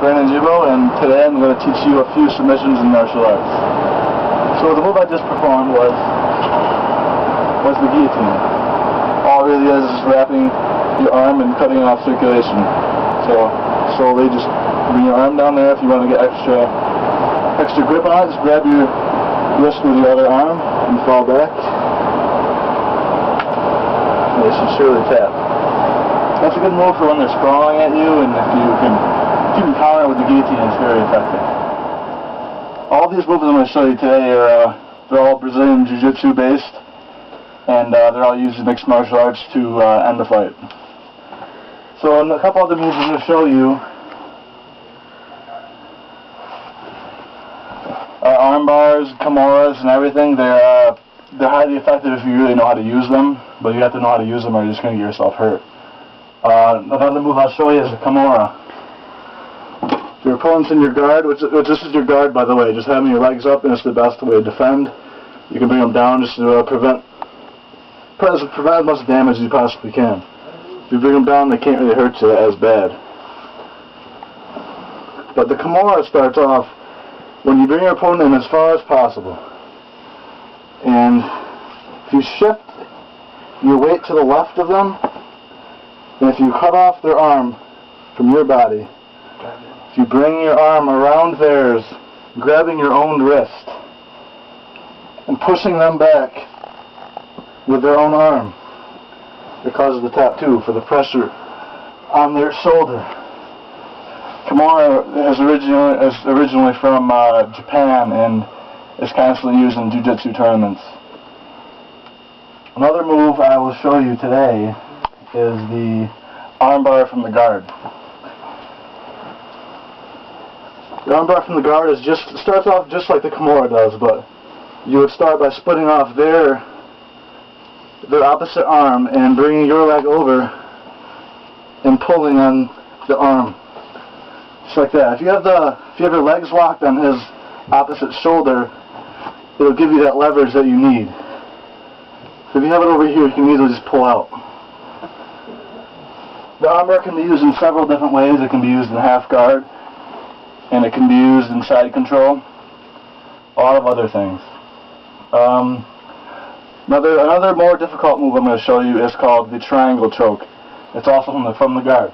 and today I'm going to teach you a few submissions in martial arts. So the move I just performed was the guillotine. All it really is wrapping your arm and cutting off circulation. So slowly just bring your arm down there. If you want to get extra grip on it, just grab your wrist with your other arm and fall back. And you should surely tap. That's a good move for when they're sprawling at you, and if you can counter with the guillotine, it's very effective. All these moves I'm going to show you today are they're all Brazilian Jiu-Jitsu based, and they're all used in mixed martial arts to end the fight. So a couple other moves I'm going to show you are arm bars, kimuras, and everything. They're highly effective if you really know how to use them, but you have to know how to use them or you're just going to get yourself hurt. Another move I'll show you is a kimura. If your opponent's in your guard, which this is your guard by the way, just having your legs up, and it's the best way to defend. You can bring them down just to prevent as much damage as you possibly can. If you bring them down, they can't really hurt you as bad. But the kimura starts off when you bring your opponent in as far as possible. And if you shift your weight to the left of them, and if you cut off their arm from your body, if you bring your arm around theirs, grabbing your own wrist, and pushing them back with their own arm, it causes the tap too, for the pressure on their shoulder. Kimura is originally from Japan and is constantly used in Jiu-Jitsu tournaments. Another move I will show you today is the armbar from the guard. The armbar from the guard starts off just like the kimura does, but you would start by splitting off their opposite arm and bringing your leg over and pulling on the arm, just like that. If you have your legs locked on his opposite shoulder, it'll give you that leverage that you need. So if you have it over here, you can easily just pull out. The armbar can be used in several different ways. It can be used in half guard, and it can be used in side control, a lot of other things. Another more difficult move I'm going to show you is called the triangle choke. It's also from the guard.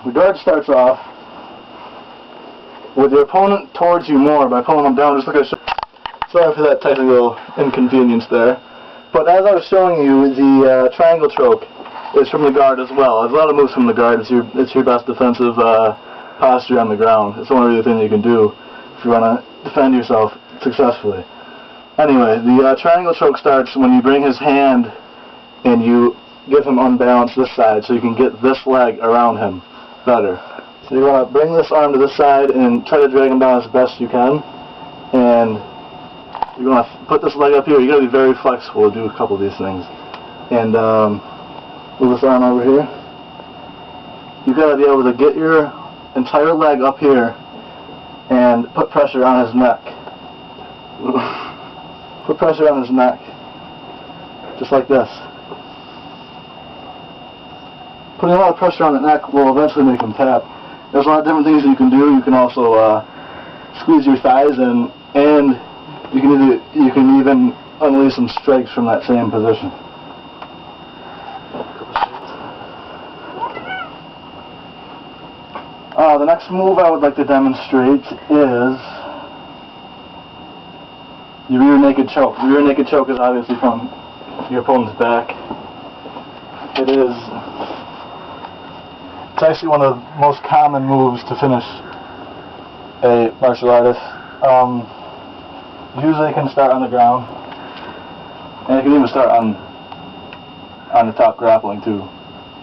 The guard starts off with your opponent towards you more by pulling them down, just like I showed. Sorry for that technical inconvenience there. But as I was showing you, the triangle choke is from the guard as well. There's a lot of moves from the guard. It's your best defensive posture on the ground. It's the only really thing you can do if you want to defend yourself successfully. Anyway, the triangle choke starts when you bring his hand and you give him unbalanced this side so you can get this leg around him better. So you want to bring this arm to this side and try to drag him down as best you can. And you're going to put this leg up here. You've got to be very flexible to do a couple of these things. And move this arm over here. You've got to be able to get your entire leg up here and put pressure on his neck. Put pressure on his neck. Just like this. Putting a lot of pressure on the neck will eventually make him tap. There's a lot of different things that you can do. You can also squeeze your thighs and you can even unleash some strikes from that same position. The next move I would like to demonstrate is the rear naked choke. The rear naked choke is obviously from your opponent's back. It's actually one of the most common moves to finish a martial artist. Usually it can start on the ground, and it can even start on the top grappling too.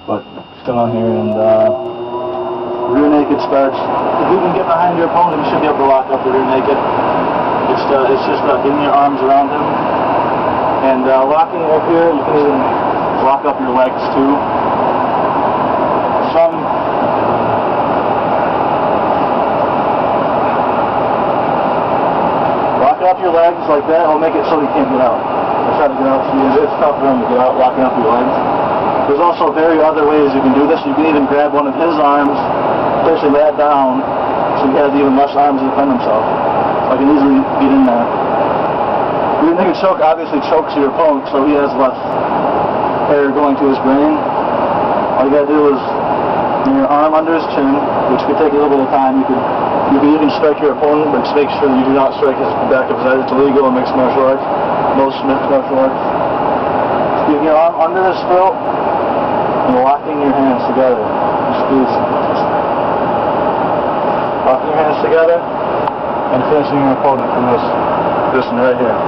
But still on here, and rear naked starts. If you can get behind your opponent, you should be able to lock up the rear naked. It's just getting your arms around him, and locking up here. You can even lock up your legs too. Locking up your legs like that will make it so he can't get out. Try to get out. It's tough for him to get out, locking up your legs. There's also other ways you can do this. You can even grab one of his arms, placing that down, so he has even less arms to defend himself. So I can easily get in there. Your naked choke obviously chokes your opponent, so he has less air going to his brain. All you gotta do is bring your arm under his chin, which could take a little bit of time. You can strike your opponent, but just make sure that you do not strike the back of his head. It's illegal in mixed martial arts. Most mixed martial arts. Keeping your arm under his throat and locking your hands together. Squeeze. Locking your hands together and finishing your opponent from this one right here.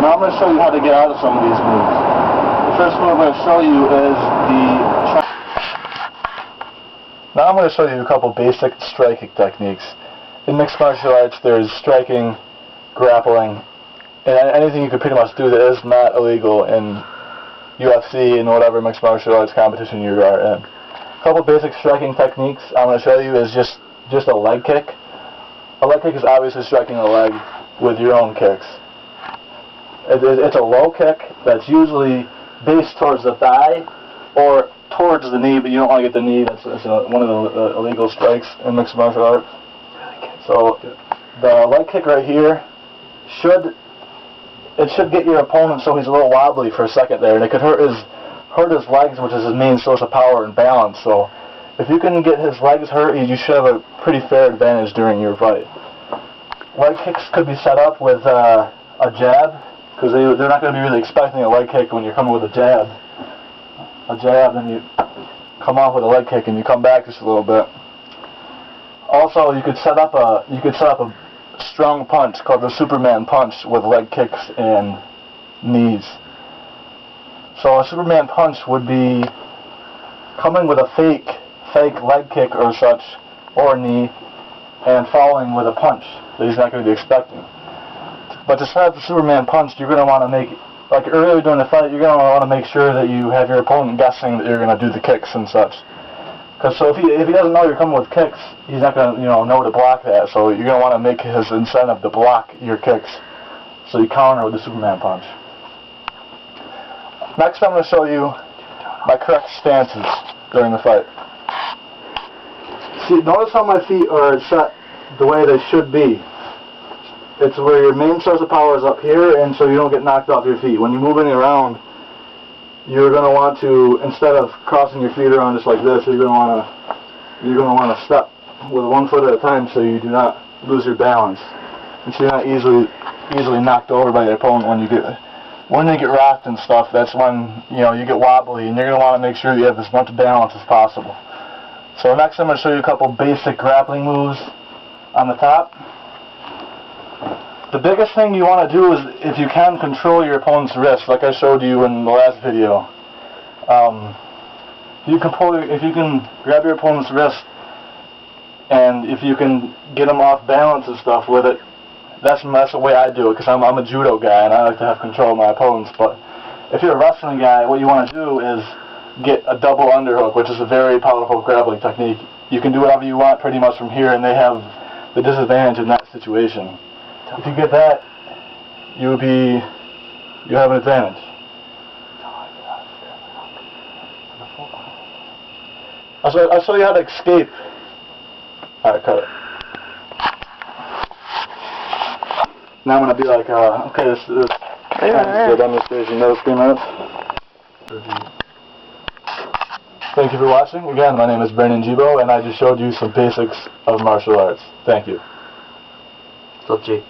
Now I'm going to show you how to get out of some of these moves. The first move I'm going to show you is Now I'm going to show you a couple basic striking techniques. In mixed martial arts there's striking, grappling, and anything you could pretty much do that is not illegal in UFC and whatever mixed martial arts competition you are in. A couple basic striking techniques I'm going to show you is just a leg kick. A leg kick is obviously striking a leg with your own kicks. It's a low kick that's usually based towards the thigh or towards the knee, but you don't want to get the knee. That's one of the illegal strikes in mixed martial arts. So the leg kick right here should get your opponent so he's a little wobbly for a second there, and it could hurt his legs, which is his main source of power and balance. So if you can get his legs hurt, you should have a pretty fair advantage during your fight. Leg kicks could be set up with a jab, because they're not going to be really expecting a leg kick when you're coming with a jab. Then you come off with a leg kick and you come back just a little bit. Also, you could set up a strong punch called the Superman punch with leg kicks and knees. So a Superman punch would be coming with a fake leg kick or such, or knee, and following with a punch that he's not going to be expecting. But to set up the Superman punch, you're going to want to make, like earlier during the fight, you're going to want to make sure that you have your opponent guessing that you're going to do the kicks and such. Because so if he doesn't know you're coming with kicks, he's not going to know to block that. So you're going to want to make his incentive to block your kicks, so you counter with the Superman punch. Next, I'm going to show you my correct stances during the fight. See, notice how my feet are set the way they should be. It's where your main source of power is up here, and so you don't get knocked off your feet. When you're moving around, you're going to want to, instead of crossing your feet around just like this, you're going to want to step with one foot at a time so you do not lose your balance, and so you're not easily knocked over by your opponent when they get rocked and stuff. That's when you get wobbly, and you're going to want to make sure you have as much balance as possible. So next I'm going to show you a couple basic grappling moves on the top. The biggest thing you want to do is, if you can, control your opponent's wrist, like I showed you in the last video. If you can grab your opponent's wrist, and if you can get them off balance and stuff with it, that's the way I do it, because I'm a judo guy and I like to have control of my opponents. But if you're a wrestling guy, what you want to do is get a double underhook, which is a very powerful grappling technique. You can do whatever you want pretty much from here, and they have the disadvantage in that situation. If you get that, you have an advantage. I'll show you how to escape. Alright, cut it. Now I'm going to be like, okay, this is the demonstration. Another 3 minutes. Thank you for watching. Again, my name is Brandon Jibo, and I just showed you some basics of martial arts. Thank you. What's up, G?